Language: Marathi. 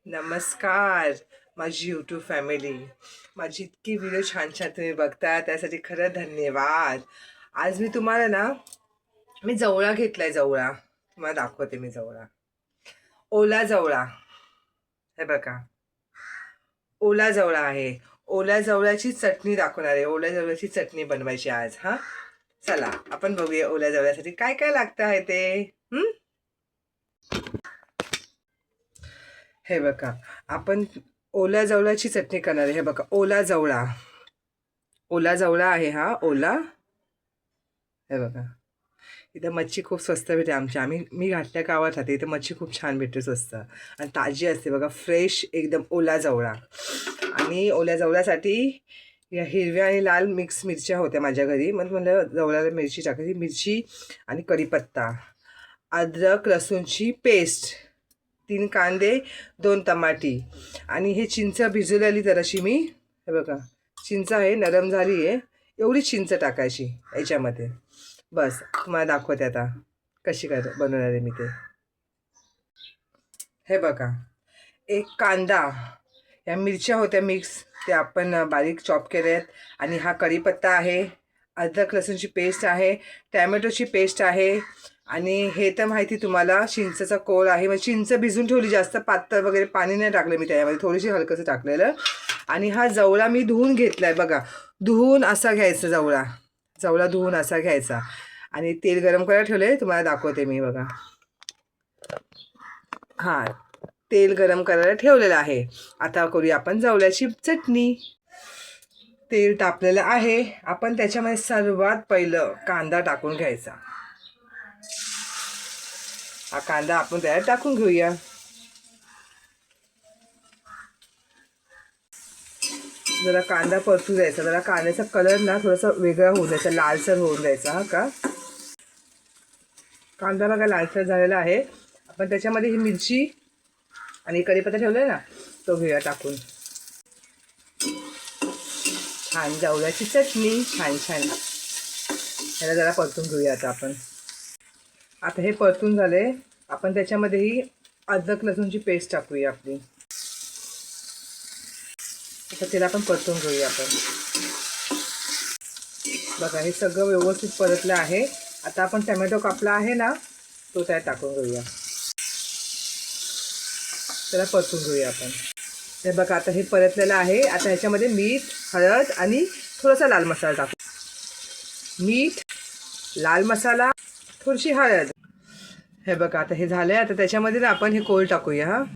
नमस्कार माझी यूट्यूब फॅमिली. माझी इतकी व्हिडिओ छान छान तुम्ही बघता त्यासाठी खरं धन्यवाद. आज मी तुम्हाला ना जवळा घेतलाय. जवळा तुम्हाला दाखवते. मी जवळा, ओला जवळा, हे बघा, ओला जवळा आहे. ओल्या जवळ्याची चटणी दाखवणार आहे. ओल्या जवळ्याची चटणी बनवायची आज. हा, चला आपण बघूया ओल्या जवळ्यासाठी काय काय लागतं आहे ते. हे बघा, आपण ओल्या जवळाची चटणी करणार आहे. हे बघा, ओला जवळा, ओला जवळा आहे हा ओला. हे बघा, इथं मच्छी खूप स्वस्त भेटते. मी घाटल्या गावात राहते. इथं मच्छी खूप छान भेटते, स्वस्त आणि ताजी असते. बघा, फ्रेश एकदम ओला जवळा. आणि ओल्या जवळ्यासाठी या हिरव्या आणि लाल मिक्स मिरच्या होत्या माझ्या घरी. मग म्हणलं जवळ्याला मिरची टाकायची. मिरची आणि कढीपत्ता, अद्रक लसूणची पेस्ट, 3 कांदे, 2 टमाटी आणि हे चिंच भिजवलेली जराशी मी. हे बघा, चिंच आहे, नरम झाली आहे. एवढी चिंच टाकायची याच्यामध्ये. बस तुम्हाला दाखवते आता कशी बनवणार आहे मी ते. हे बघा, एक कांदा, या मिरच्या होत्या मिक्स, ते आपण बारीक चॉप केले आहेत. आणि हा कढीपत्ता आहे, अद्रक लसूणची पेस्ट आहे, टॅमॅटोची पेस्ट आहे. आणि हे तर माहिती तुम्हाला, चिंचचा कोळ आहे. मग चिंच भिजून ठेवली, जास्त पातळ वगैरे पाणी नाही टाकलं मी त्यामध्ये, थोडीशी हलकंसं टाकलेलं. आणि हा जवळा मी धुवून घेतलाय. बघा, धुवून असा घ्यायचा जवळा. जवळा धुवून असा घ्यायचा. आणि तेल गरम करायला ठेवले, तुम्हाला दाखवते मी. बघा, हां, तेल गरम करायला ठेवलेलं आहे. आता करूया आपण जवळ्याची चटणी. तेल तापलेलं आहे. आपण त्याच्यामध्ये सर्वात पहिलं कांदा टाकून घ्यायचा. हा कांदा आपण त्याला टाकून घेऊया. जरा कांदा परतू द्यायचा. जरा कांद्याचा कलर ना थोडासा वेगळा होऊन द्यायचा, लालसर होऊन द्यायचा. हा का, कांदा बघा लालसर झालेला आहे. आपण त्याच्यामध्ये ही मिरची आणि कढीपत्ता ठेवला ना, तो घेऊया टाकून. छान जवळ्याची चटणी, छान छान. ह्याला जरा परतून घेऊया आता आपण. आता हे परतून झाले. आपण त्याच्यामध्येही अद्रक लसूणची पेस्ट टाकूया आपली. आता तिला आपण परतून घेऊया आपण. बघा, हे सगळं व्यवस्थित परतलं आहे. आता आपण टमॅटो कापला आहे ना, तो त्यात टाकून घेऊया. त्याला परतून घेऊया आपण. हे बघा, आता हे परतलेलं आहे. आता ह्याच्यामध्ये मीठ, हळद आणि थोडासा लाल मसाला टाकू. मीठ, लाल मसाला, थोडीशी हळद. हे बघा, आता हे झालंय. आता त्याच्यामध्ये ना आपण हे कोळ टाकूया. हा,